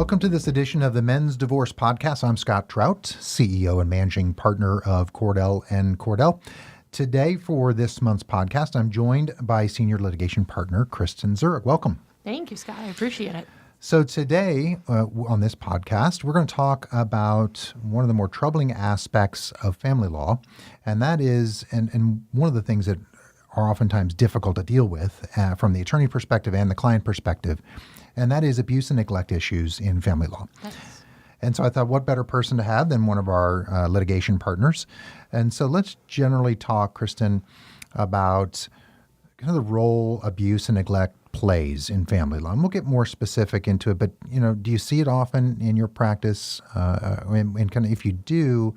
Welcome to this edition of the Men's Divorce Podcast. I'm Scott Trout, CEO and managing partner of Cordell Cordell. Today, for this month's podcast, I'm joined by senior litigation partner Kristin Zurek. Welcome. Thank you, Scott. I appreciate it. So today, on this podcast, we're going to talk about one of the more troubling aspects of family law, and that is, and one of the things that are oftentimes difficult to deal with from the attorney perspective and the client perspective, and that is abuse and neglect issues in family law. Yes. And so I thought, what better person to have than one of our litigation partners? And so let's generally talk, Kristin, about kind of the role abuse and neglect plays in family law. And we'll get more specific into it, but do you see it often in your practice? And kind of, if you do,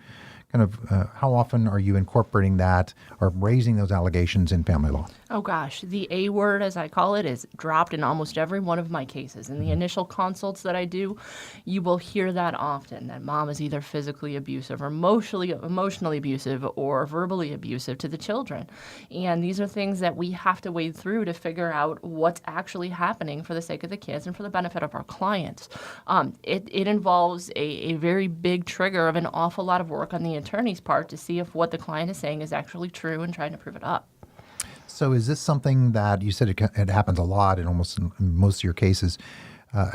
how often are you incorporating that or raising those allegations in family law? Oh gosh, the A word, as I call it, is dropped in almost every one of my cases. In the initial consults that I do, you will hear that often, that mom is either physically abusive or emotionally abusive or verbally abusive to the children. And these are things that we have to wade through to figure out what's actually happening for the sake of the kids and for the benefit of our clients. It involves a very big trigger of an awful lot of work on the attorney's part to see if what the client is saying is actually true and trying to prove it up. So is this something that you said it happens a lot in almost in most of your cases?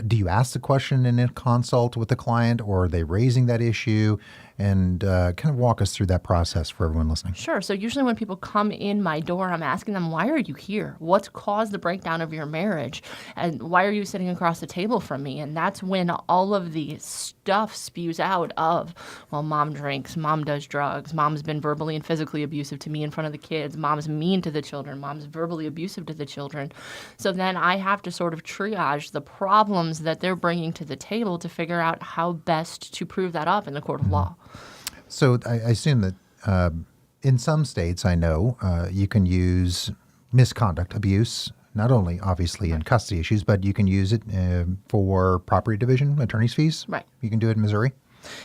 Do you ask the question in a consult with the client, or are they raising that issue? And kind of walk us through that process for everyone listening. Sure. So usually when people come in my door, I'm asking them, why are you here? What's caused the breakdown of your marriage? And why are you sitting across the table from me? And that's when all of the stuff spews out of, well, mom drinks, mom does drugs, mom's been verbally and physically abusive to me in front of the kids, mom's mean to the children, mom's verbally abusive to the children. So then I have to sort of triage the problems that they're bringing to the table to figure out how best to prove that up in the court of law. So I assume that in some states, I know, you can use misconduct, abuse, not only obviously in custody issues, but you can use it for property division, attorney's fees. Right. You can do it in Missouri.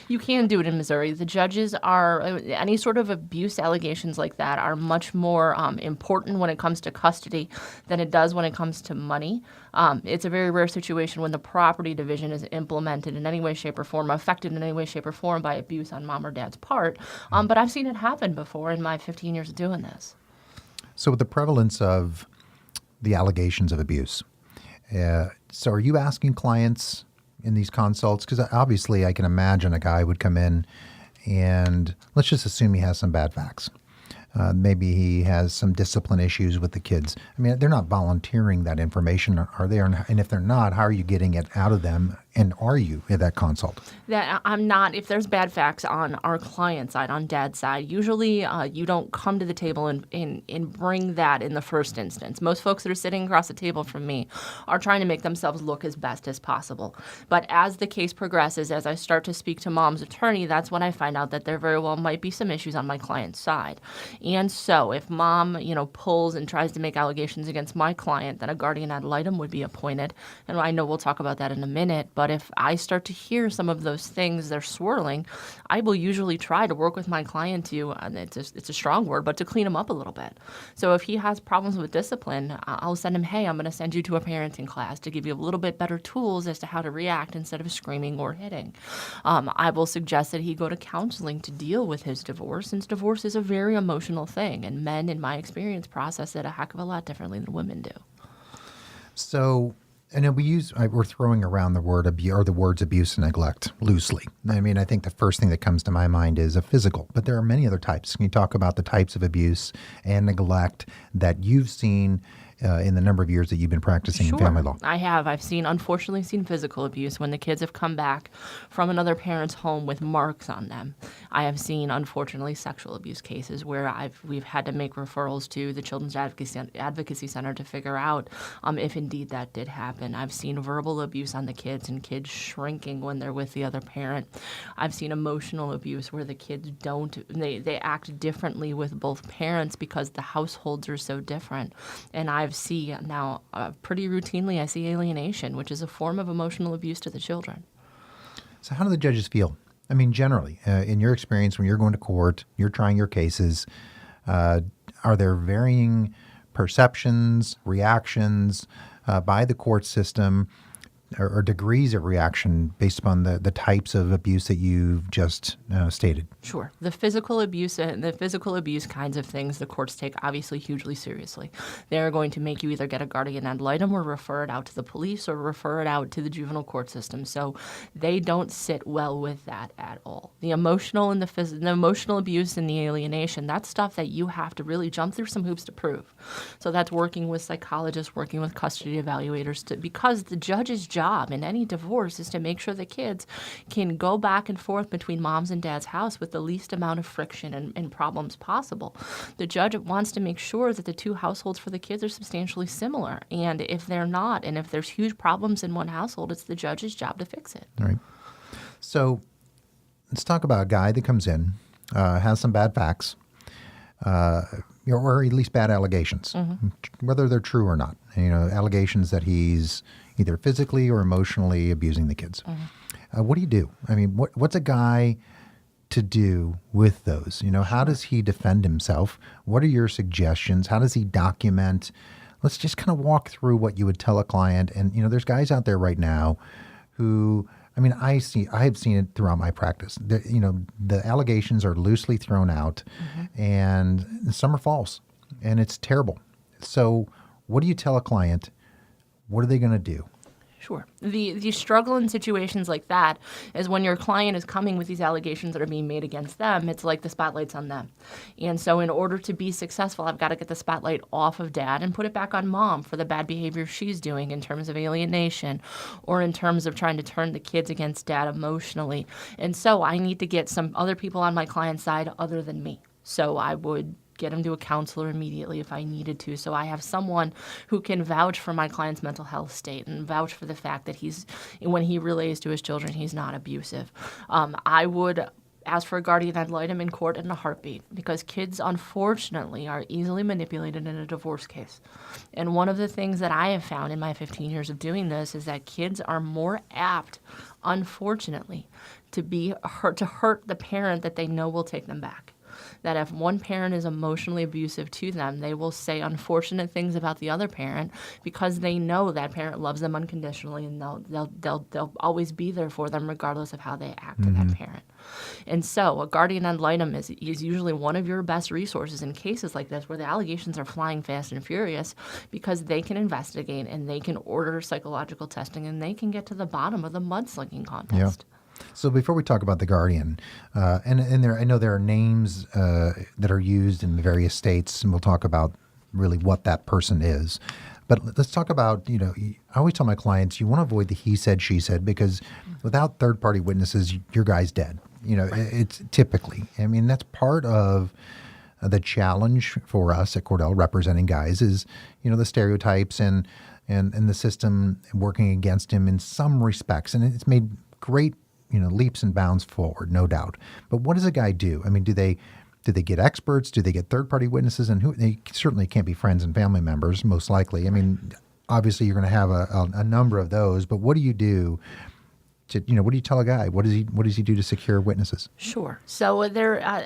You can do it in Missouri. The judges are, any sort of abuse allegations like that are much more important when it comes to custody than it does when it comes to money. It's a very rare situation when the property division is implemented in any way, shape, or form, affected in any way, shape, or form by abuse on mom or dad's part. But I've seen it happen before in my 15 years of doing this. So with the prevalence of the allegations of abuse, so are you asking clients in these consults? Because obviously I can imagine a guy would come in and let's just assume he has some bad facts. Maybe he has some discipline issues with the kids. I mean, they're not volunteering that information, are they? And if they're not, how are you getting it out of them? And are you at that consult? That I'm not. If there's bad facts on our client side, on dad's side, usually you don't come to the table and bring that in the first instance. Most folks that are sitting across the table from me are trying to make themselves look as best as possible. But as the case progresses, as I start to speak to mom's attorney, that's when I find out that there very well might be some issues on my client's side. And so if mom, pulls and tries to make allegations against my client, then a guardian ad litem would be appointed. And I know we'll talk about that in a minute, but if I start to hear some of those things they're swirling, I will usually try to work with my client to, and it's a strong word, but to clean him up a little bit. So if he has problems with discipline, I'll send him, hey, I'm going to send you to a parenting class to give you a little bit better tools as to how to react instead of screaming or hitting. I will suggest that he go to counseling to deal with his divorce, since divorce is a very emotional thing, and men, in my experience, process it a heck of a lot differently than women do. So, and we're throwing around the word the words abuse and neglect loosely. I mean, I think the first thing that comes to my mind is a physical, but there are many other types. Can you talk about the types of abuse and neglect that you've seen in the number of years that you've been practicing in family law? I have. I've unfortunately seen physical abuse when the kids have come back from another parent's home with marks on them. I have seen, unfortunately, sexual abuse cases where we've had to make referrals to the Children's Advocacy Center to figure out if indeed that did happen. I've seen verbal abuse on the kids and kids shrinking when they're with the other parent. I've seen emotional abuse where the kids they act differently with both parents because the households are so different. And I've seen now pretty routinely, I see alienation, which is a form of emotional abuse to the children. So how do the judges feel? I mean, generally, in your experience, when you're going to court, you're trying your cases, are there varying perceptions, reactions by the court system? or degrees of reaction based upon the types of abuse that you've just stated? Sure. The physical abuse and the physical abuse kinds of things the courts take obviously hugely seriously. They're going to make you either get a guardian ad litem or refer it out to the police or refer it out to the juvenile court system. So they don't sit well with that at all. The emotional and the emotional abuse and the alienation, that's stuff that you have to really jump through some hoops to prove. So that's working with psychologists, working with custody evaluators, because the judge's job in any divorce is to make sure the kids can go back and forth between mom's and dad's house with the least amount of friction and problems possible. The judge wants to make sure that the two households for the kids are substantially similar. And if they're not, and if there's huge problems in one household, it's the judge's job to fix it. All right. So let's talk about a guy that comes in, has some bad facts, or at least bad allegations, whether they're true or not. Allegations that he's either physically or emotionally abusing the kids. What do you do? I mean, what's a guy to do with those? How does he defend himself? What are your suggestions? How does he document? Let's just kind of walk through what you would tell a client. And, there's guys out there right now who, I have seen it throughout my practice. The allegations are loosely thrown out and some are false and it's terrible. So what do you tell a client? What are they going to do? Sure. The struggle in situations like that is when your client is coming with these allegations that are being made against them, it's like the spotlight's on them. And so in order to be successful, I've got to get the spotlight off of dad and put it back on mom for the bad behavior she's doing in terms of alienation or in terms of trying to turn the kids against dad emotionally. And so I need to get some other people on my client's side other than me. So I would get him to a counselor immediately if I needed to. So I have someone who can vouch for my client's mental health state and vouch for the fact that when he relays to his children, he's not abusive. I would ask for a guardian ad litem in court in a heartbeat because kids, unfortunately, are easily manipulated in a divorce case. And one of the things that I have found in my 15 years of doing this is that kids are more apt, unfortunately, to hurt the parent that they know will take them back. That if one parent is emotionally abusive to them, they will say unfortunate things about the other parent because they know that parent loves them unconditionally and they'll always be there for them regardless of how they act to that parent. And so a guardian ad litem is usually one of your best resources in cases like this where the allegations are flying fast and furious because they can investigate and they can order psychological testing and they can get to the bottom of the mudslinging contest. Yeah. So before we talk about the guardian, I know there are names that are used in various states, and we'll talk about really what that person is. But let's talk about, I always tell my clients, you want to avoid the he said, she said, because without third-party witnesses, your guy's dead. It's typically. That's part of the challenge for us at Cordell representing guys is, the stereotypes and the system working against him in some respects. And it's made great leaps and bounds forward, no doubt. But what does a guy do? Do they get experts? Do they get third-party witnesses? And they certainly can't be friends and family members, most likely. Obviously you're going to have a number of those. But what do you do? What do you tell a guy? What does he do to secure witnesses? Sure. So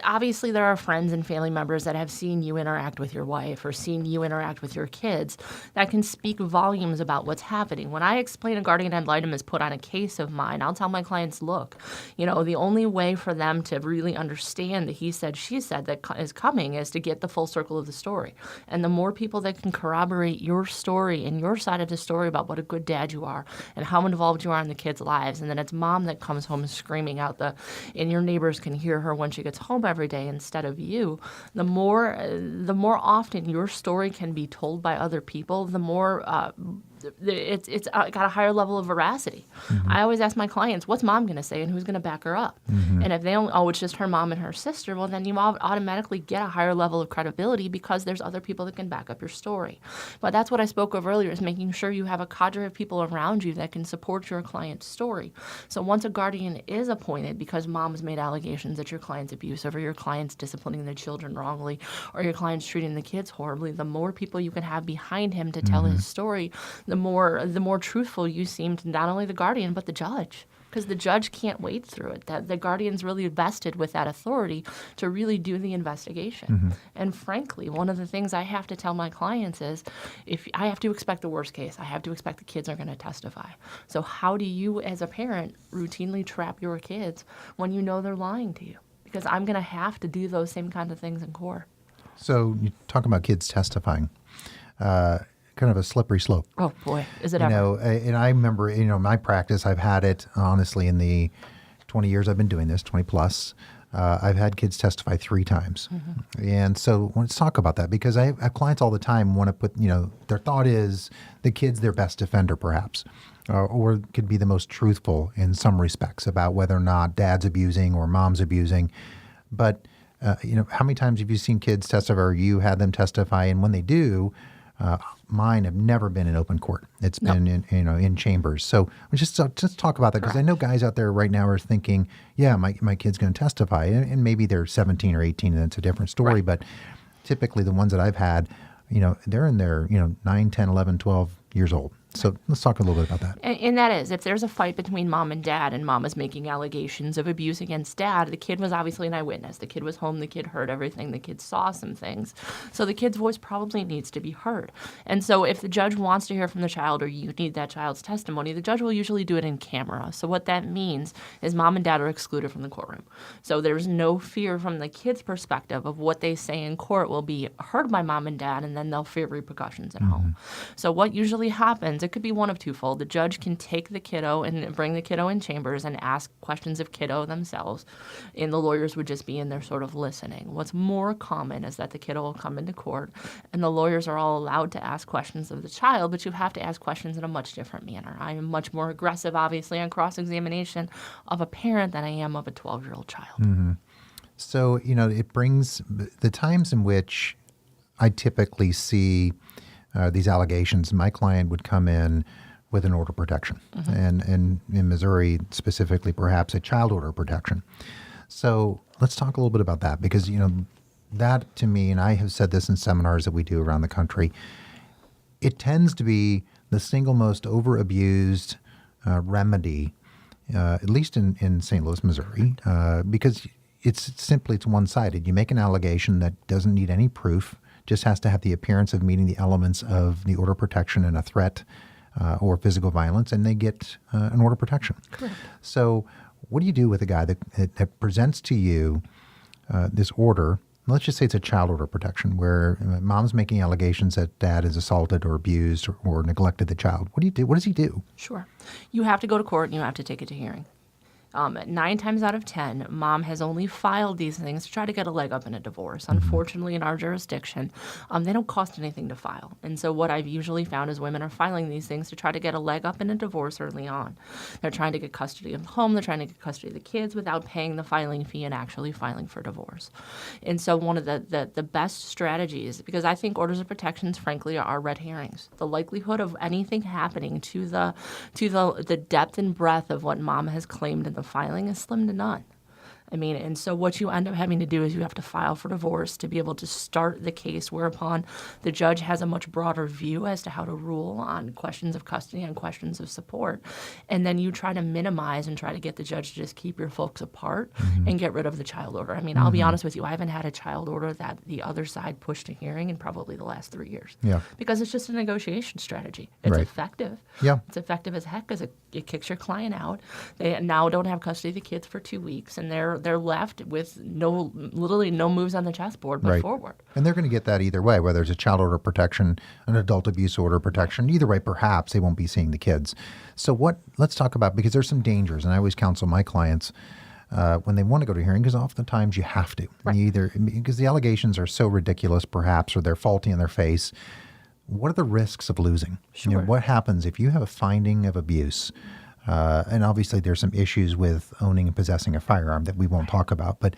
obviously there are friends and family members that have seen you interact with your wife or seen you interact with your kids that can speak volumes about what's happening. When I explain a guardian ad litem is put on a case of mine, I'll tell my clients, look, the only way for them to really understand the he said, she said that is coming is to get the full circle of the story. And the more people that can corroborate your story and your side of the story about what a good dad you are and how involved you are in the kids' lives, and then it's mom that comes home screaming out and your neighbors can hear her when she gets home every day instead of you, the more often your story can be told by other people, the more it's got a higher level of veracity. I always ask my clients, what's mom going to say and who's going to back her up? And if they don't, it's just her mom and her sister, well, then you automatically get a higher level of credibility because there's other people that can back up your story. But that's what I spoke of earlier, is making sure you have a cadre of people around you that can support your client's story. So once a guardian is appointed because mom's made allegations that your client's abusive or your client's disciplining their children wrongly or your client's treating the kids horribly, the more people you can have behind him to tell his story, the more truthful you seem to not only the guardian but the judge. because the judge can't wade through it. That the guardian's really vested with that authority to really do the investigation. And frankly, one of the things I have to tell my clients is, if I have to expect the worst case, I have to expect the kids are going to testify. So how do you, as a parent, routinely trap your kids when you know they're lying to you? Because I'm going to have to do those same kind of things in court. So you talk about kids testifying. Kind of a slippery slope. Oh boy, is it ever? And I remember, my practice, I've had it, honestly, in the 20 years I've been doing this, 20 plus, I've had kids testify 3 times. And so let's talk about that, because I have clients all the time want to put, their thought is the kid's their best defender, perhaps, or could be the most truthful in some respects about whether or not dad's abusing or mom's abusing. But, how many times have you seen kids testify, or you had them testify, and when they do, mine have never been in open court. It's been in chambers. So just talk about that, because I know guys out there right now are thinking, yeah, my kid's going to testify, and maybe they're 17 or 18, and it's a different story. Right. But typically the ones that I've had, they're in their 9, 10, 11, 12 years old. So let's talk a little bit about that. And that is, if there's a fight between mom and dad and mom is making allegations of abuse against dad, the kid was obviously an eyewitness. The kid was home. The kid heard everything. The kid saw some things. So the kid's voice probably needs to be heard. And so if the judge wants to hear from the child, or you need that child's testimony, the judge will usually do it in camera. So what that means is mom and dad are excluded from the courtroom. So there's no fear from the kid's perspective of what they say in court will be heard by mom and dad, and then they'll fear repercussions at home. So what usually happens, it could be one of twofold. The judge can take the kiddo and bring the kiddo in chambers and ask questions of kiddo themselves, and the lawyers would just be in there sort of listening. What's more common is that the kiddo will come into court, and the lawyers are all allowed to ask questions of the child, but you have to ask questions in a much different manner. I am much more aggressive, obviously, on cross-examination of a parent than I am of a 12-year-old child. So, it brings the times in which I typically see these allegations. My client would come in with an order of protection, and in Missouri specifically, perhaps a child order of protection. So let's talk a little bit about that, because that to me, and I have said this in seminars that we do around the country, it tends to be the single most over-abused remedy, at least in St. Louis, Missouri, because it's one-sided. You make an allegation that doesn't need any proof, just has to have the appearance of meeting the elements of the order of protection and a threat or physical violence, and they get an order of protection. Correct. So what do you do with a guy that presents to you this order? Let's just say it's a child order of protection, where mom's making allegations that dad is assaulted or abused or neglected the child. What do you do? What does he do? Sure. You have to go to court and you have to take it to hearing. 9 times out of 10, mom has only filed these things to try to get a leg up in a divorce. Unfortunately, in our jurisdiction, they don't cost anything to file. And so what I've usually found is women are filing these things to try to get a leg up in a divorce early on. They're trying to get custody of the home. They're trying to get custody of the kids without paying the filing fee and actually filing for divorce. And so one of the best strategies, because I think orders of protections, frankly, are red herrings. The likelihood of anything happening to the depth and breadth of what mom has claimed in the filing is slim to none. I mean, and so what you end up having to do is you have to file for divorce to be able to start the case, whereupon the judge has a much broader view as to how to rule on questions of custody and questions of support. And then you try to minimize and try to get the judge to just keep your folks apart and get rid of the child order. I mean, I'll be honest with you, I haven't had a child order that the other side pushed to hearing in probably the last 3 years. Yeah. Because it's just a negotiation strategy. It's effective. Yeah. It's effective as heck, because it kicks your client out. They now don't have custody of the kids for 2 weeks, and they're left with literally no moves on the chessboard but forward. And they're going to get that either way, whether it's a child order protection, an adult abuse order protection. Either way, perhaps they won't be seeing the kids. So let's talk about, because there's some dangers, and I always counsel my clients when they want to go to hearing, because oftentimes you have to. Right. Because the allegations are so ridiculous, perhaps, or they're faulty in their face. What are the risks of losing? Sure. What happens if you have a finding of abuse? And obviously there's some issues with owning and possessing a firearm that we won't talk about. But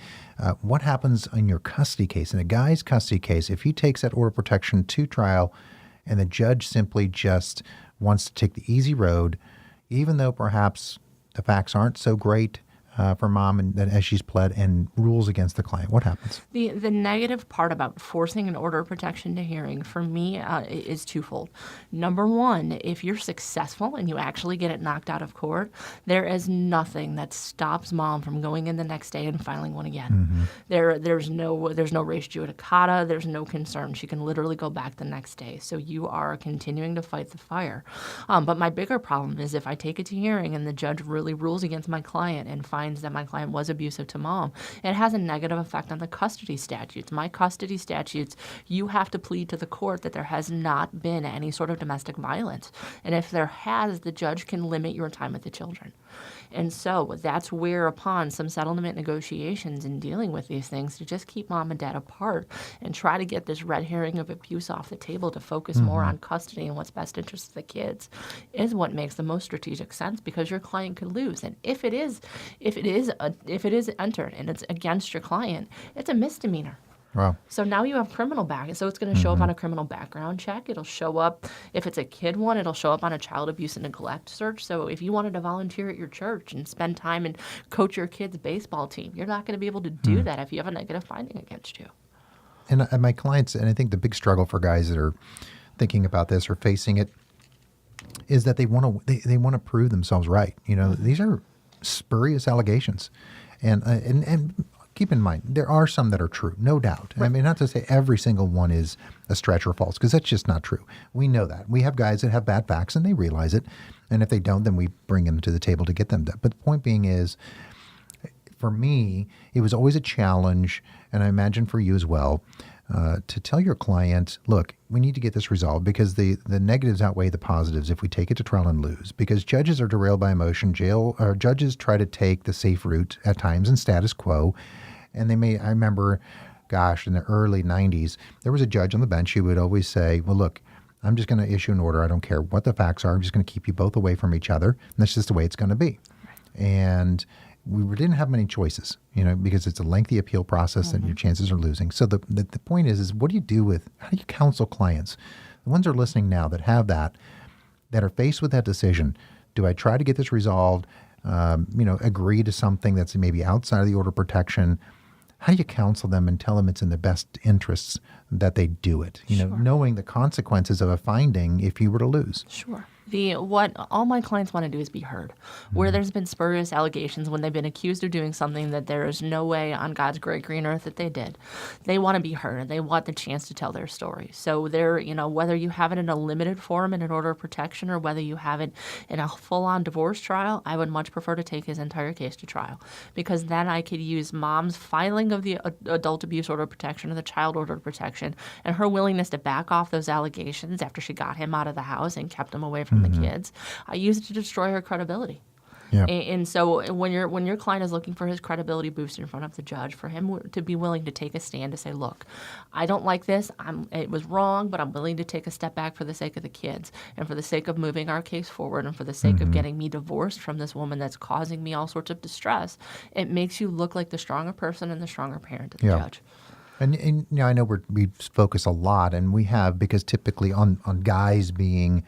what happens in your custody case, in a guy's custody case, if he takes that order of protection to trial and the judge simply just wants to take the easy road, even though perhaps the facts aren't so great, for mom and as she's pled and rules against the client? What happens? The negative part about forcing an order of protection to hearing for me is twofold. Number one, if you're successful and you actually get it knocked out of court, there is nothing that stops mom from going in the next day and filing one again. There's no res judicata. There's no concern. She can literally go back the next day. So you are continuing to fight the fire. But my bigger problem is if I take it to hearing and the judge really rules against my client and finds that my client was abusive to mom, it has a negative effect on the custody statutes. My custody statutes, you have to plead to the court that there has not been any sort of domestic violence. And if there has, the judge can limit your time with the children. And so that's whereupon some settlement negotiations in dealing with these things to just keep mom and dad apart and try to get this red herring of abuse off the table to focus more on custody and what's best interest of the kids is what makes the most strategic sense, because your client could lose. And if it is entered and it's against your client, it's a misdemeanor. Wow. So now you have criminal back. So it's going to show up on a criminal background check. It'll show up, if it's a kid one, it'll show up on a child abuse and neglect search. So if you wanted to volunteer at your church and spend time and coach your kid's baseball team, you're not going to be able to do that if you have a negative finding against you. And my clients, and I think the big struggle for guys that are thinking about this or facing it, is that they want to prove themselves right. You know, these are spurious allegations, and keep in mind there are some that are true, no doubt. Right. I mean, not to say every single one is a stretch or false, because that's just not true. We know that. We have guys that have bad facts and they realize it, and if they don't, then we bring them to the table to get them to. But the point being is, for me, it was always a challenge, and I imagine for you as well, to tell your client, look, we need to get this resolved because the negatives outweigh the positives if we take it to trial and lose. Because judges are derailed by emotion. Judges try to take the safe route at times and status quo. And I remember, gosh, in the early 90s, there was a judge on the bench who would always say, well, look, I'm just going to issue an order. I don't care what the facts are. I'm just going to keep you both away from each other. And that's just the way it's going to be. Right. And we didn't have many choices, you know, because it's a lengthy appeal process and your chances are losing. So the point is how do you counsel clients? The ones that are listening now that have that are faced with that decision. Do I try to get this resolved, agree to something that's maybe outside of the order of protection? How do you counsel them and tell them it's in their best interests that they do it? You know, knowing the consequences of a finding if you were to lose. Sure. What all my clients want to do is be heard. Where there's been spurious allegations, when they've been accused of doing something that there is no way on God's great green earth that they did, they want to be heard. They want the chance to tell their story. So whether you have it in a limited form in an order of protection or whether you have it in a full-on divorce trial, I would much prefer to take his entire case to trial, because then I could use mom's filing of the adult abuse order of protection or the child order of protection and her willingness to back off those allegations after she got him out of the house and kept him away from the kids. I use it to destroy her credibility. Yeah. And so when your client is looking for his credibility boost in front of the judge, for him to be willing to take a stand to say, look, I don't like this. It was wrong, but I'm willing to take a step back for the sake of the kids and for the sake of moving our case forward and for the sake of getting me divorced from this woman that's causing me all sorts of distress. It makes you look like the stronger person and the stronger parent to the judge. And I know we focus a lot, and we have, because typically on guys being,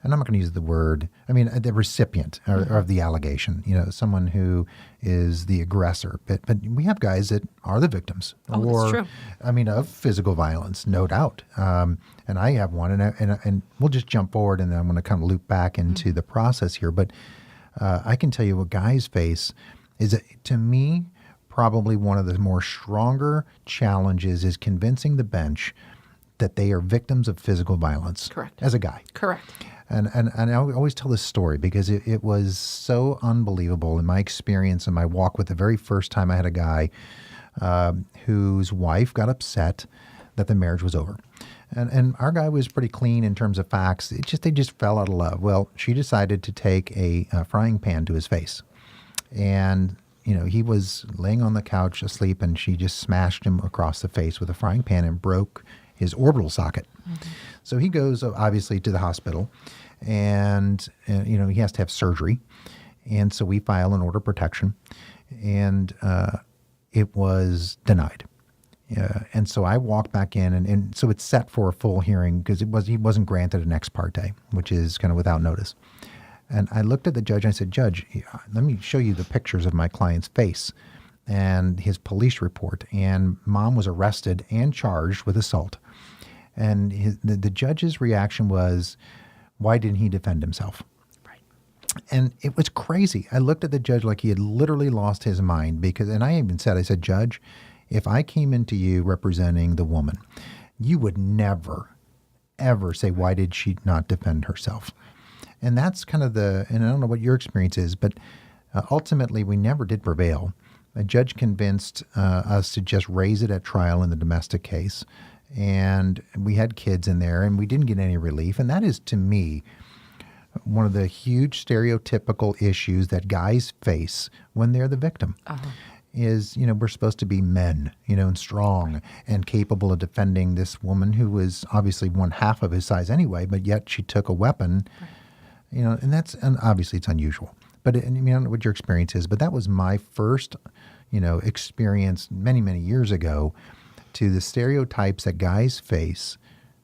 and I'm not going to use the word, the recipient of the allegation, someone who is the aggressor. But we have guys that are the victims. That's true. Of physical violence, no doubt. And I have one, and we'll just jump forward, and then I'm going to kind of loop back into the process here. But I can tell you what guys face is, to me, probably one of the more stronger challenges is convincing the bench that they are victims of physical violence. Correct. As a guy. Correct. And I always tell this story because it was so unbelievable in my experience and my walk with the very first time I had a guy whose wife got upset that the marriage was over. And our guy was pretty clean in terms of facts. They just fell out of love. Well, she decided to take a frying pan to his face. And, he was laying on the couch asleep, and she just smashed him across the face with a frying pan and broke his orbital socket. Mm-hmm. So he goes, obviously, to the hospital, and he has to have surgery. And so we file an order of protection, and it was denied. And so I walk back in, and so it's set for a full hearing because he wasn't granted an ex parte, which is kind of without notice. And I looked at the judge and I said, Judge, let me show you the pictures of my client's face and his police report. And mom was arrested and charged with assault. And the judge's reaction was, why didn't he defend himself? Right. And it was crazy. I looked at the judge like he had literally lost his mind because, and I even said, I said, Judge, if I came into you representing the woman, you would never, ever say, why did she not defend herself? And that's kind of and I don't know what your experience is, but ultimately we never did prevail. A judge convinced us to just raise it at trial in the domestic case. And we had kids in there and we didn't get any relief. And that is, to me, one of the huge stereotypical issues that guys face when they're the victim. Is, we're supposed to be men, and strong and capable of defending this woman who was obviously one half of his size anyway, but yet she took a weapon, and obviously it's unusual. But I don't know what your experience is, but that was my first, experience many, many years ago to the stereotypes that guys face.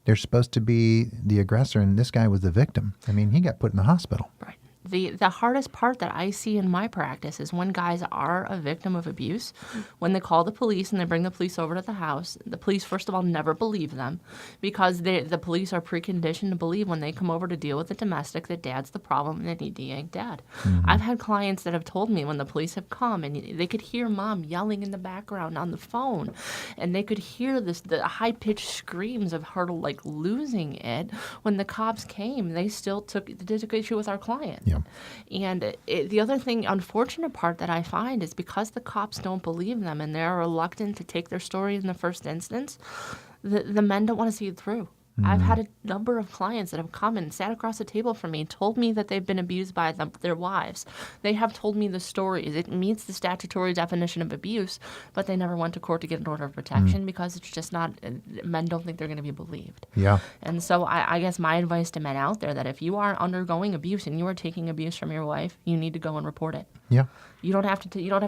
They're supposed to be the aggressor, and this guy was the victim. He got put in the hospital. Right. The hardest part that I see in my practice is when guys are a victim of abuse, when they call the police and they bring the police over to the house, the police, first of all, never believe them because the police are preconditioned to believe when they come over to deal with the domestic that dad's the problem and they need to yank dad. I've had clients that have told me when the police have come and they could hear mom yelling in the background on the phone and they could hear the high-pitched screams of her like losing it. When the cops came, they still took issue with our client. Yeah. And the other thing, unfortunate part that I find is because the cops don't believe them and they're reluctant to take their story in the first instance, the men don't want to see it through. I've had a number of clients that have come and sat across the table from me, told me that they've been abused by their wives. They have told me the stories. It meets the statutory definition of abuse, but they never went to court to get an order of protection because it's just not, men don't think they're going to be believed. Yeah. And so I guess my advice to men out there that if you are undergoing abuse and you are taking abuse from your wife, you need to go and report it. Yeah. You don't have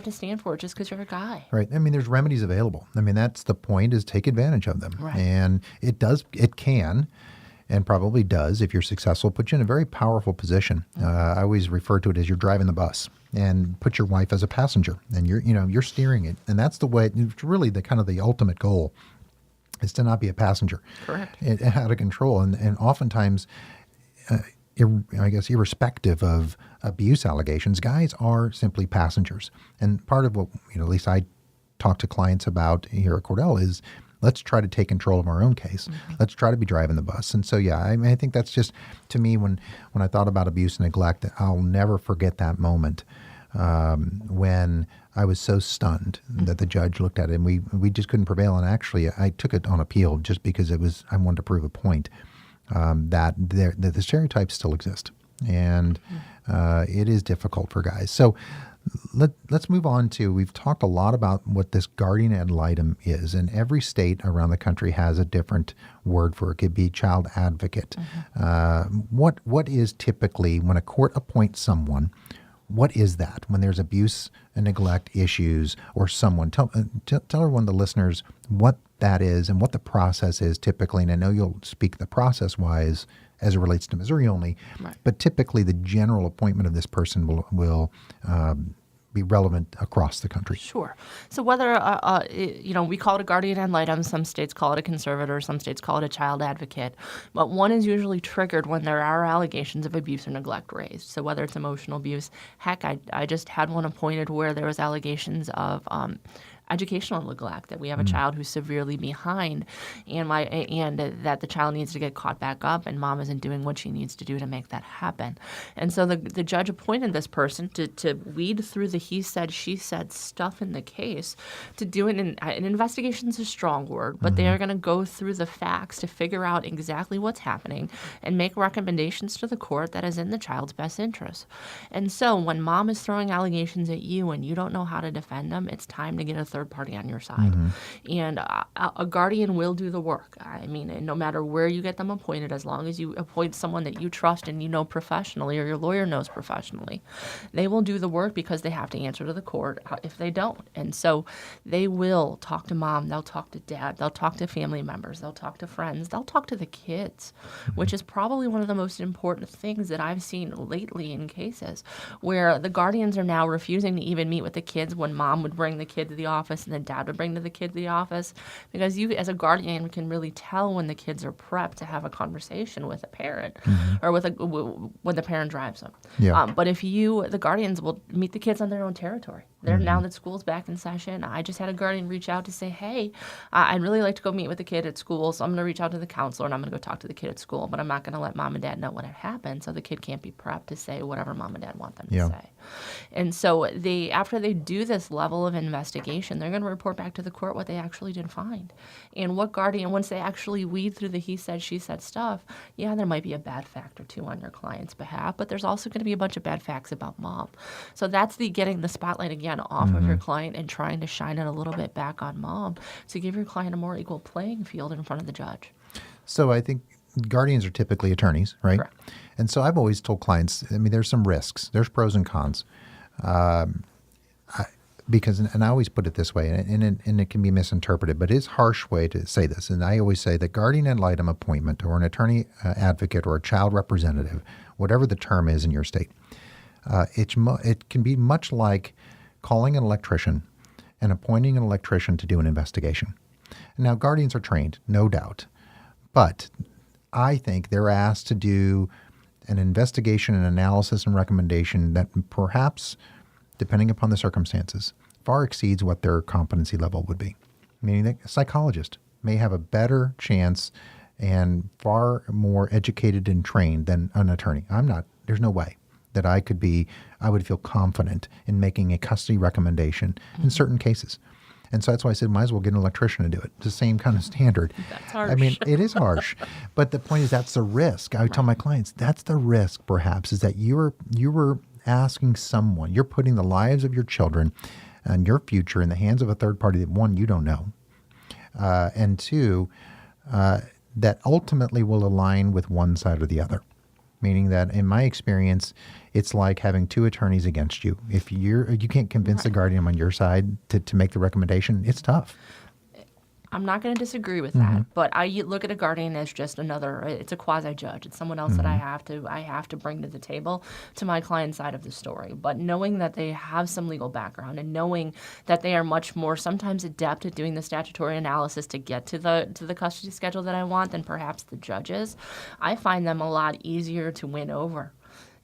to stand for it just because you're a guy. Right. There's remedies available. That's the point, is take advantage of them. Right. And it can, and probably does, if you're successful, put you in a very powerful position. I always refer to it as you're driving the bus and put your wife as a passenger and you're steering it. And that's the way, it's really the kind of the ultimate goal is to not be a passenger. Correct. Out of control. And oftentimes, I guess irrespective of abuse allegations, guys are simply passengers. And part of what, at least I talk to clients about here at Cordell is let's try to take control of our own case. Let's try to be driving the bus. And so, I think that's just, to me, when I thought about abuse and neglect, I'll never forget that moment when I was so stunned that the judge looked at it and we just couldn't prevail. And actually, I took it on appeal just because I wanted to prove a point. That the stereotypes still exist, and it is difficult for guys. So let's move on to, we've talked a lot about what this guardian ad litem is, and every state around the country has a different word for it. It could be child advocate. What is typically, when a court appoints someone, what is that when there's abuse and neglect issues or someone? Tell everyone, the listeners, what that is and what the process is typically. And I know you'll speak the process-wise as it relates to Missouri only, right, but typically the general appointment of this person will be relevant across the country. Sure. So whether, we call it a guardian ad litem, some states call it a conservator, some states call it a child advocate, but one is usually triggered when there are allegations of abuse or neglect raised. So whether it's emotional abuse, heck, I just had one appointed where there was allegations of educational neglect, that we have a child who's severely behind and that the child needs to get caught back up and mom isn't doing what she needs to do to make that happen. And so the judge appointed this person to weed through the he said, she said stuff in the case, to do an investigation is a strong word, but they are going to go through the facts to figure out exactly what's happening and make recommendations to the court that is in the child's best interest. And so when mom is throwing allegations at you and you don't know how to defend them, it's time to get a third third party on your side. And a guardian will do the work. I mean, and no matter where you get them appointed, as long as you appoint someone that you trust and you know professionally, or your lawyer knows professionally, they will do the work because they have to answer to the court if they don't. And so they will talk to mom, they'll talk to dad, they'll talk to family members, they'll talk to friends, they'll talk to the kids, which is probably one of the most important things that I've seen lately in cases where the guardians are now refusing to even meet with the kids when mom would bring the kid to the office and then dad would bring the kid to the office, because you as a guardian can really tell when the kids are prepped to have a conversation with a parent or with when the parent drives them. Yeah. But if the guardians will meet the kids on their own territory. They're now that school's back in session. I just had a guardian reach out to say, hey, I'd really like to go meet with the kid at school, so I'm going to reach out to the counselor and I'm going to go talk to the kid at school, but I'm not going to let mom and dad know what had happened, so the kid can't be prepped to say whatever mom and dad want them to say. And so after they do this level of investigation, they're going to report back to the court what they actually did find. And what guardian, once they actually weed through the he said, she said stuff, there might be a bad fact or two on your client's behalf, but there's also going to be a bunch of bad facts about mom. So that's getting the spotlight again off of your client and trying to shine it a little bit back on mom to give your client a more equal playing field in front of the judge. So I think guardians are typically attorneys, right? Correct. And so I've always told clients, I mean, there's some risks. There's pros and cons. Because, and I always put it this way, and it can be misinterpreted, but it is a harsh way to say this. And I always say that guardian ad litem appointment or an attorney advocate or a child representative, whatever the term is in your state, it can be much like calling an electrician and appointing an electrician to do an investigation. Now, guardians are trained, no doubt, but I think they're asked to do an investigation and analysis and recommendation that perhaps, depending upon the circumstances, far exceeds what their competency level would be. Meaning that a psychologist may have a better chance and far more educated and trained than an attorney. There's no way that I would feel confident in making a custody recommendation in certain cases. And so that's why I said, might as well get an electrician to do it. It's the same kind of standard. That's harsh. I mean, it is harsh. But the point is, that's the risk. I would tell my clients, that's the risk, perhaps, is that you were asking someone, you're putting the lives of your children and your future in the hands of a third party that, one, you don't know, and two, that ultimately will align with one side or the other. Meaning that, in my experience, it's like having two attorneys against you. If you can't convince the guardian on your side to make the recommendation, it's tough. I'm not going to disagree with that, but I look at a guardian as just it's a quasi-judge. It's someone else that I have to bring to the table to my client's side of the story. But knowing that they have some legal background and knowing that they are much more sometimes adept at doing the statutory analysis to get to the custody schedule that I want than perhaps the judges, I find them a lot easier to win over.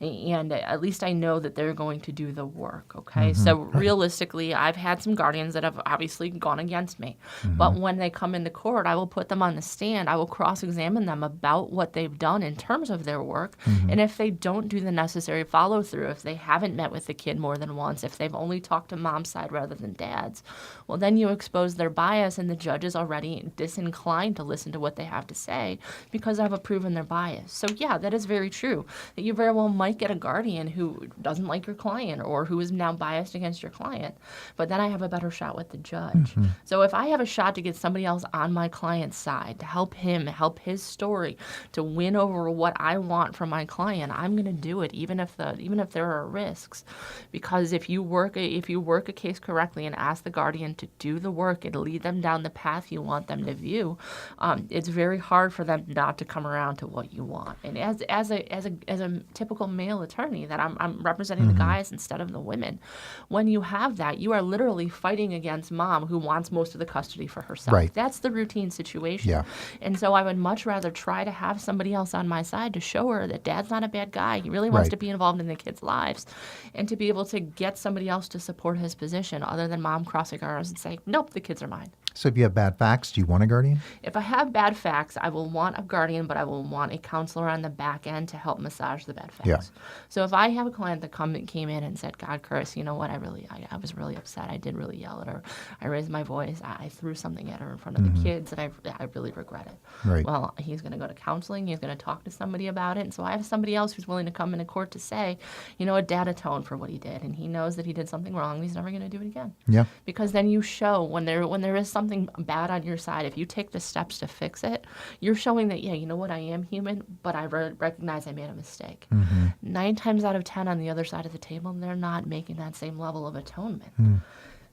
And at least I know that they're going to do the work, okay? So realistically, I've had some guardians that have obviously gone against me. But when they come into court, I will put them on the stand. I will cross-examine them about what they've done in terms of their work. And if they don't do the necessary follow-through, if they haven't met with the kid more than once, if they've only talked to mom's side rather than dad's, well, then you expose their bias, and the judge is already disinclined to listen to what they have to say because I've proven their bias. So, yeah, that is very true. That you very well might get a guardian who doesn't like your client or who is now biased against your client, but then I have a better shot with the judge. So if I have a shot to get somebody else on my client's side, to help his story, to win over what I want from my client, I'm going to do it, even if there are risks, because if you work a case correctly and ask the guardian to do the work and lead them down the path you want them to view, it's very hard for them not to come around to what you want. And as a typical male attorney, that I'm representing the guys instead of the women, when you have that, you are literally fighting against mom who wants most of the custody for herself. Right. That's the routine situation. Yeah. And so I would much rather try to have somebody else on my side to show her that dad's not a bad guy. He really wants to be involved in the kids' lives, and to be able to get somebody else to support his position other than mom crossing her arms and saying, nope, the kids are mine. So if you have bad facts, do you want a guardian? If I have bad facts, I will want a guardian, but I will want a counselor on the back end to help massage the bad facts. Yeah. So if I have a client that came in and said, God, Chris, you know what, I was really upset. I did really yell at her. I raised my voice. I threw something at her in front of the kids, and I really regret it. Right. Well, he's going to go to counseling. He's going to talk to somebody about it. And so I have somebody else who's willing to come into court to say, you know what, Dad atoned for what he did, and he knows that he did something wrong, and he's never going to do it again. Yeah. Because then you show when there is something bad on your side, if you take the steps to fix it, you're showing that, yeah, you know what, I am human, but I recognize I made a mistake. 9 times out of 10 on the other side of the table, they're not making that same level of atonement.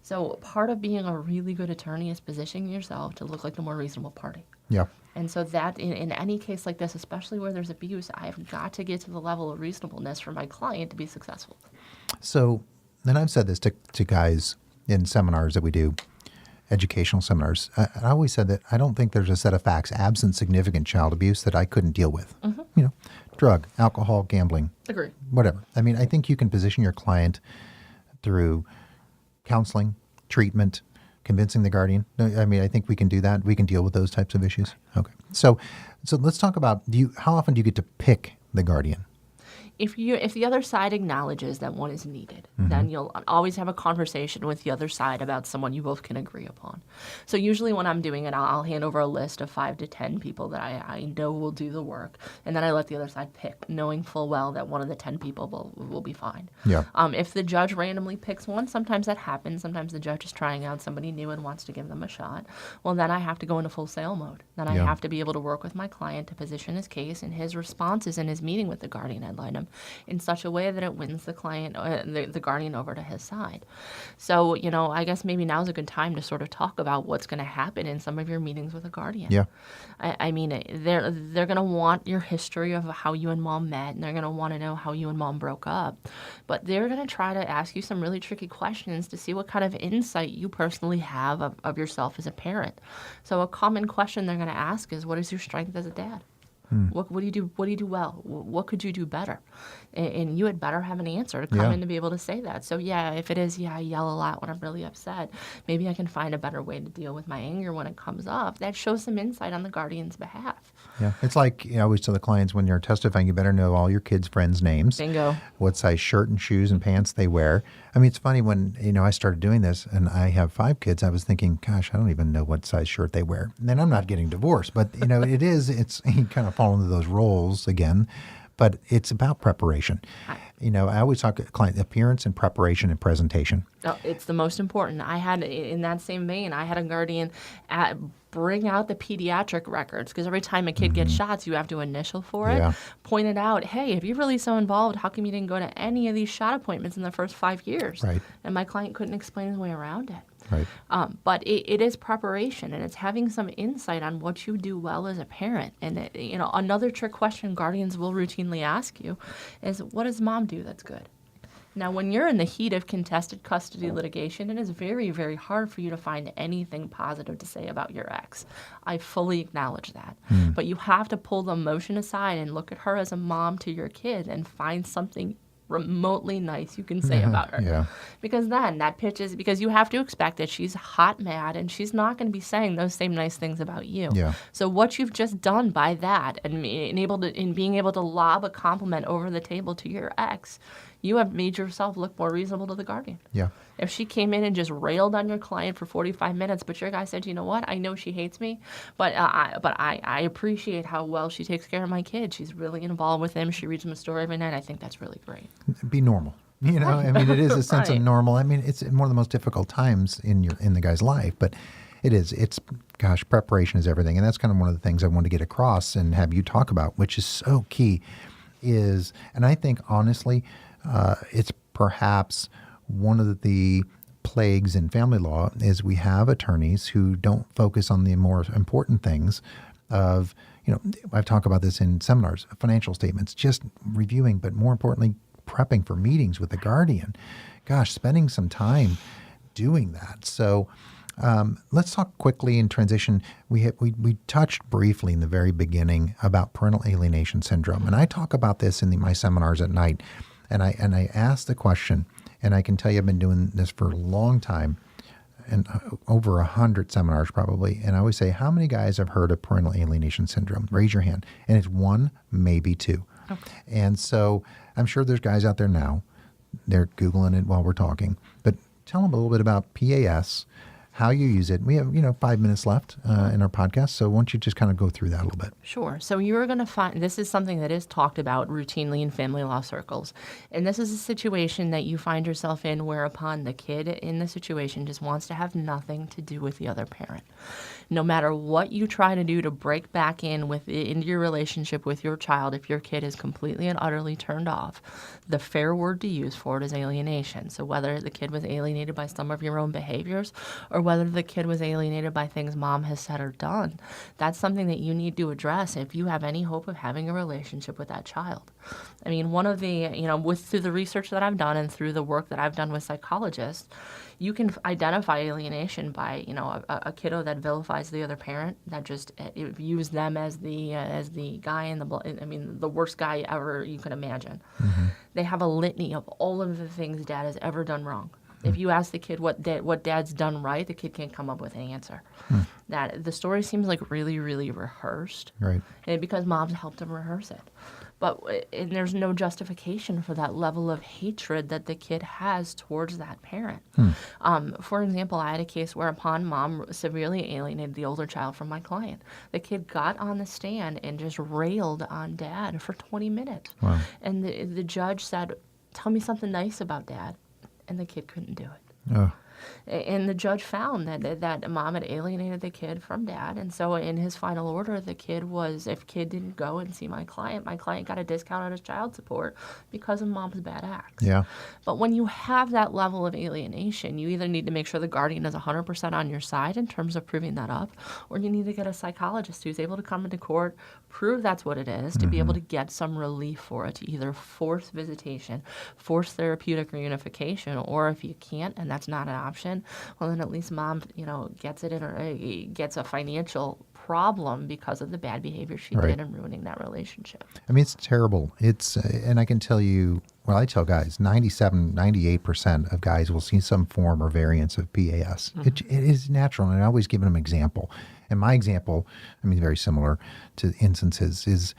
So part of being a really good attorney is positioning yourself to look like the more reasonable party. Yeah. And so that in any case like this, especially where there's abuse, I've got to get to the level of reasonableness for my client to be successful. So, and I've said this to guys in seminars that we do, educational seminars. I always said that I don't think there's a set of facts absent significant child abuse that I couldn't deal with. You know, drug, alcohol, gambling, Agree. whatever. I mean, I think you can position your client through counseling, treatment, convincing the guardian. I mean, I think we can do that. We can deal with those types of issues. Okay. So let's talk about, how often do you get to pick the guardian? If the other side acknowledges that one is needed, then you'll always have a conversation with the other side about someone you both can agree upon. So usually when I'm doing it, I'll hand over a list of 5 to 10 people that I know will do the work, and then I let the other side pick, knowing full well that one of the 10 people will be fine. Yeah. If the judge randomly picks one, sometimes that happens. Sometimes the judge is trying out somebody new and wants to give them a shot. Well, then I have to go into full sale mode. Then I have to be able to work with my client to position his case and his responses in his meeting with the guardian ad litem in such a way that it wins the client, the guardian over to his side. So, you know, I guess maybe now's a good time to sort of talk about what's going to happen in some of your meetings with a guardian. Yeah. I mean, they're going to want your history of how you and mom met, and they're going to want to know how you and mom broke up. But they're going to try to ask you some really tricky questions to see what kind of insight you personally have of yourself as a parent. So a common question they're going to ask is, what is your strength as a dad? What do you do? What do you do well? What could you do better? And you had better have an answer to come in to be able to say that. So yeah, if it is, I yell a lot when I'm really upset. Maybe I can find a better way to deal with my anger when it comes up. That shows some insight on the guardian's behalf. Yeah. It's like, I always tell the clients when you're testifying, you better know all your kids' friends' names. Bingo. What size shirt and shoes and pants they wear. I mean, it's funny when, I started doing this and I have 5 kids, I was thinking, gosh, I don't even know what size shirt they wear. And then I'm not getting divorced, but, it's you kind of fall into those roles again. But it's about preparation. I always talk to client appearance and preparation and presentation. Oh, it's the most important. I had, in that same vein, I had a guardian bring out the pediatric records, because every time a kid gets shots, you have to initial for it. Yeah. Pointed out, hey, if you're really so involved, how come you didn't go to any of these shot appointments in the first 5 years? Right. And my client couldn't explain his way around it. Right. But it is preparation, and it's having some insight on what you do well as a parent. And, another trick question guardians will routinely ask you is, what does mom do that's good? Now, when you're in the heat of contested custody litigation, it is very, very hard for you to find anything positive to say about your ex. I fully acknowledge that. But you have to pull the emotion aside and look at her as a mom to your kid and find something remotely nice you can say about her. Yeah. Because then that pitches, because you have to expect that she's hot mad and she's not going to be saying those same nice things about you. Yeah. So what you've just done by that and being able to lob a compliment over the table to your ex, you have made yourself look more reasonable to the guardian. Yeah. If she came in and just railed on your client for 45 minutes, but your guy said, you know what, I know she hates me, but I appreciate how well she takes care of my kid. She's really involved with him. She reads him a story every night. I think that's really great. Be normal. I mean, it is a sense of normal. I mean, it's one of the most difficult times in the guy's life, but it is. Preparation is everything. And that's kind of one of the things I want to get across and have you talk about, which is so key, and I think, honestly, it's perhaps one of the plagues in family law is we have attorneys who don't focus on the more important things of, I've talked about this in seminars, financial statements, just reviewing, but more importantly, prepping for meetings with the guardian. Gosh, spending some time doing that. So let's talk quickly in transition. We touched briefly in the very beginning about parental alienation syndrome. And I talk about this in my seminars at night. And I ask the question, and I can tell you I've been doing this for a long time. and over 100 seminars probably, and I always say, how many guys have heard of parental alienation syndrome? Raise your hand. And it's one, maybe two. Okay. And so I'm sure there's guys out there now, they're Googling it while we're talking, but tell them a little bit about PAS, how you use it. We have, 5 minutes left in our podcast, so why don't you just kind of go through that a little bit? Sure. So you're going to find this is something that is talked about routinely in family law circles. And this is a situation that you find yourself in whereupon the kid in the situation just wants to have nothing to do with the other parent. No matter what you try to do to break back into your relationship with your child, if your kid is completely and utterly turned off, the fair word to use for it is alienation. So whether the kid was alienated by some of your own behaviors or whether the kid was alienated by things mom has said or done, that's something that you need to address if you have any hope of having a relationship with that child. I mean, one of the, through the research that I've done and through the work that I've done with psychologists, you can identify alienation by, a kiddo that vilifies the other parent, that just views them as the guy in the worst guy ever you can imagine. Mm-hmm. They have a litany of all of the things dad has ever done wrong. If you ask the kid what dad's done right, the kid can't come up with an answer. That the story seems like really, really rehearsed, right? And because mom's helped him rehearse it. And there's no justification for that level of hatred that the kid has towards that parent. For example, I had a case whereupon mom severely alienated the older child from my client. The kid got on the stand and just railed on dad for 20 minutes. Wow. And the judge said, "Tell me something nice about dad." And the kid couldn't do it. Oh. And the judge found that mom had alienated the kid from dad. And so in his final order, if kid didn't go and see my client got a discount on his child support because of mom's bad acts. Yeah. But when you have that level of alienation, you either need to make sure the guardian is 100% on your side in terms of proving that up, or you need to get a psychologist who's able to come into court, prove that's what it is, to be able to get some relief for it, to either force visitation, force therapeutic reunification, or if you can't, and that's not an option, well, then at least mom, gets a financial problem because of the bad behavior she Right. did in ruining that relationship. I mean, it's terrible. And I can tell you, well, I tell guys, 97, 98% of guys will see some form or variance of PAS. Mm-hmm. It is natural, and I always give them an example. And my example, very similar to instances, is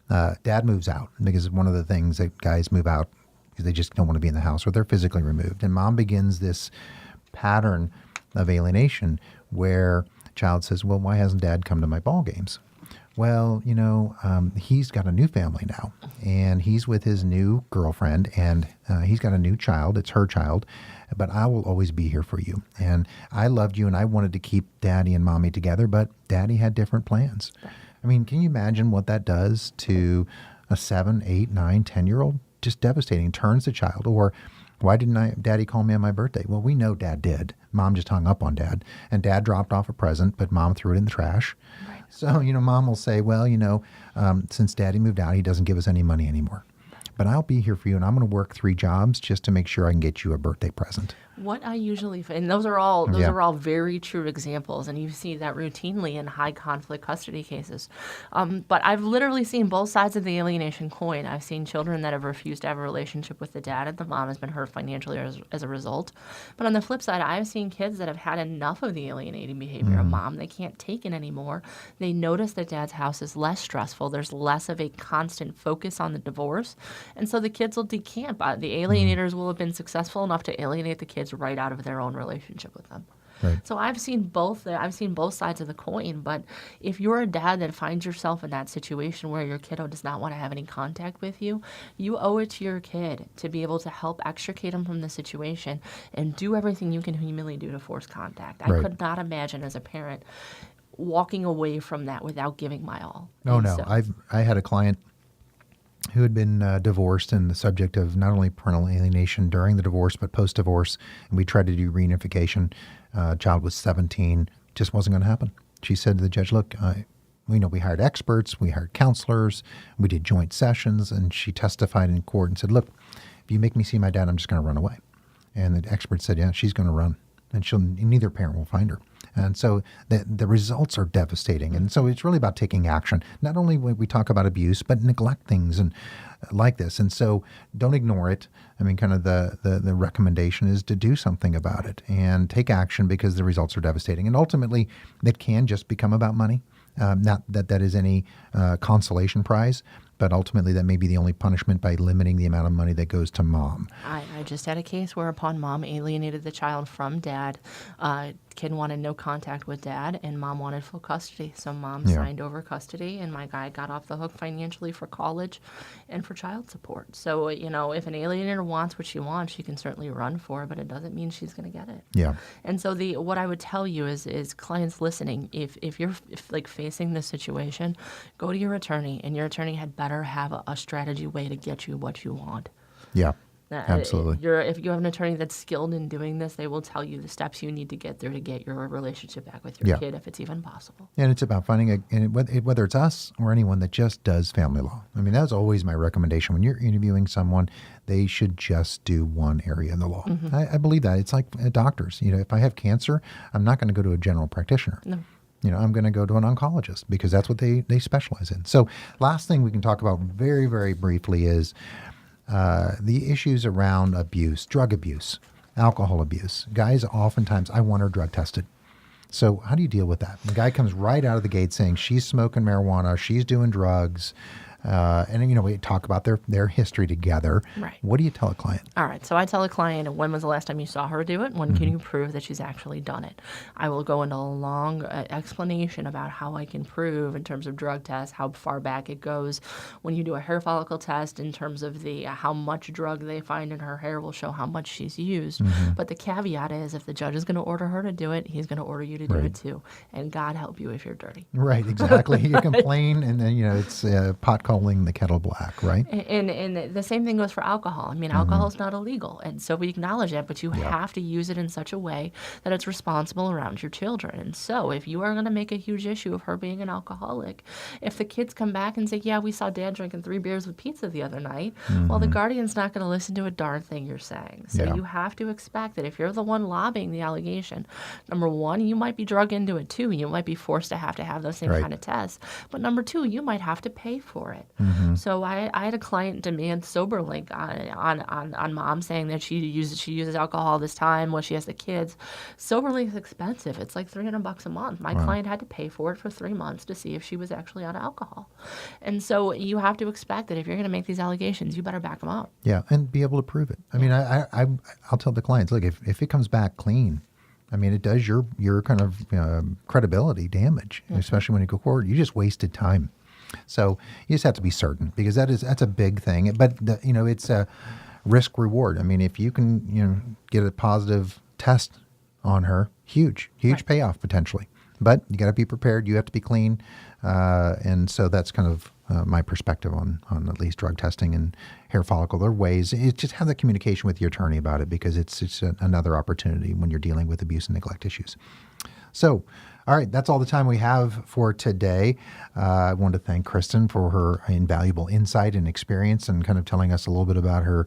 dad moves out, because one of the things that guys move out because they just don't want to be in the house or they're physically removed. And mom begins this pattern of alienation where child says, well, why hasn't dad come to my ball games? Well, he's got a new family now, and he's with his new girlfriend, and he's got a new child. It's her child, but I will always be here for you. And I loved you, and I wanted to keep daddy and mommy together, but daddy had different plans. Can you imagine what that does to a 7, 8, 9, 10-year-old? Just devastating. Turns the child. Or, why didn't daddy call me on my birthday? Well, we know dad did. Mom just hung up on dad, and dad dropped off a present, but mom threw it in the trash. Right. So, mom will say, well, since daddy moved out, he doesn't give us any money anymore. But I'll be here for you, and I'm going to work 3 jobs just to make sure I can get you a birthday present. What I usually find, and those are all very true examples, and you see that routinely in high conflict custody cases. But I've literally seen both sides of the alienation coin. I've seen children that have refused to have a relationship with the dad, and the mom has been hurt financially as a result. But on the flip side, I've seen kids that have had enough of the alienating behavior of mom. They can't take it anymore. They notice that dad's house is less stressful. There's less of a constant focus on the divorce. And so the kids will decamp. The alienators will have been successful enough to alienate the kids right out of their own relationship with them. Right. So I've seen both sides of the coin. But if you're a dad that finds yourself in that situation where your kiddo does not want to have any contact with you, you owe it to your kid to be able to help extricate him from the situation and do everything you can humanly do to force contact. I could not imagine as a parent walking away from that without giving my all. Oh, no. I had a client who had been divorced, and the subject of not only parental alienation during the divorce, but post-divorce. And we tried to do reunification. Child was 17, just wasn't going to happen. She said to the judge, look, we hired experts, we hired counselors, we did joint sessions, and she testified in court and said, look, if you make me see my dad, I'm just going to run away. And the expert said, yeah, she's going to run, and neither parent will find her. And so the results are devastating. And so it's really about taking action, not only when we talk about abuse, but neglect things and like this. And so don't ignore it. I mean, kind of the recommendation is to do something about it and take action because the results are devastating. And ultimately, it can just become about money. Not that is any consolation prize, but ultimately that may be the only punishment by limiting the amount of money that goes to mom. I just had a case whereupon mom alienated the child from dad. Kid wanted no contact with dad, and mom wanted full custody. So mom signed over custody, and my guy got off the hook financially for college and for child support. So, if an alienator wants what she wants, she can certainly run for it, but it doesn't mean she's going to get it. Yeah. And so what I would tell you is clients listening, if you're facing this situation, go to your attorney, and your attorney had better have a strategy way to get you what you want. Yeah. Absolutely. If you have an attorney that's skilled in doing this, they will tell you the steps you need to get through to get your relationship back with your kid, if it's even possible. And it's about finding whether it's us or anyone that just does family law. I mean, that's always my recommendation. When you're interviewing someone, they should just do one area in the law. Mm-hmm. I believe that. It's like doctors. If I have cancer, I'm not going to go to a general practitioner. No. I'm going to go to an oncologist because that's what they specialize in. So last thing we can talk about very, very briefly is the issues around abuse, drug abuse, alcohol abuse. Guys, oftentimes, I want her drug tested. So how do you deal with that? The guy comes right out of the gate saying she's smoking marijuana, she's doing drugs, and we talk about their history together. Right. What do you tell a client? All right. So I tell a client, when was the last time you saw her do it? When can you prove that she's actually done it? I will go into a long explanation about how I can prove in terms of drug tests, how far back it goes. When you do a hair follicle test, in terms of the how much drug they find in her hair will show how much she's used. But the caveat is, if the judge is going to order her to do it, he's going to order you to do it too. And God help you if you're dirty. Right. Exactly. You complain, and then it's pot calling the kettle black, right? And the same thing goes for alcohol. I mean, alcohol is not illegal, and so we acknowledge that, but you have to use it in such a way that it's responsible around your children. And so if you are going to make a huge issue of her being an alcoholic, if the kids come back and say, yeah, we saw Dad drinking 3 beers with pizza the other night, well, the guardian's not going to listen to a darn thing you're saying. So you have to expect that if you're the one lobbying the allegation, number one, you might be drug into it too. You might be forced to have those same kind of tests. But number two, you might have to pay for it. So I had a client demand SoberLink on mom, saying that she uses alcohol this time when she has the kids. SoberLink is expensive. It's like $300 a month. My client had to pay for it for 3 months to see if she was actually on alcohol. And so you have to expect that if you're going to make these allegations, you better back them up. Yeah, and be able to prove it. I mean, I'll tell the clients, look, if it comes back clean, I mean, it does your kind of credibility damage, especially when you go forward. You just wasted time. So you just have to be certain, because that's a big thing. But it's a risk reward. I mean, if you can get a positive test on her, huge payoff potentially. But you got to be prepared. You have to be clean, and so that's kind of my perspective on at least drug testing and hair follicle. There are ways. Just have that communication with your attorney about it, because it's another opportunity when you're dealing with abuse and neglect issues. So, all right, that's all the time we have for today. I want to thank Kristin for her invaluable insight and experience and kind of telling us a little bit about her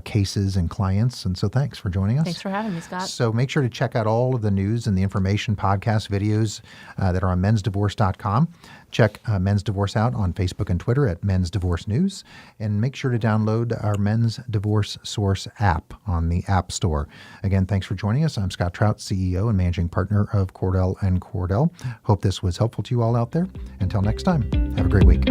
cases and clients. And so thanks for joining us. Thanks for having me, Scott. So make sure to check out all of the news and the information, podcast, videos that are on mensdivorce.com. Check Men's Divorce out on Facebook and Twitter at Men's Divorce News. And make sure to download our Men's Divorce Source app on the App Store. Again, thanks for joining us. I'm Scott Trout, CEO and Managing Partner of Cordell Cordell. Hope this was helpful to you all out there. Until next time, have a great week.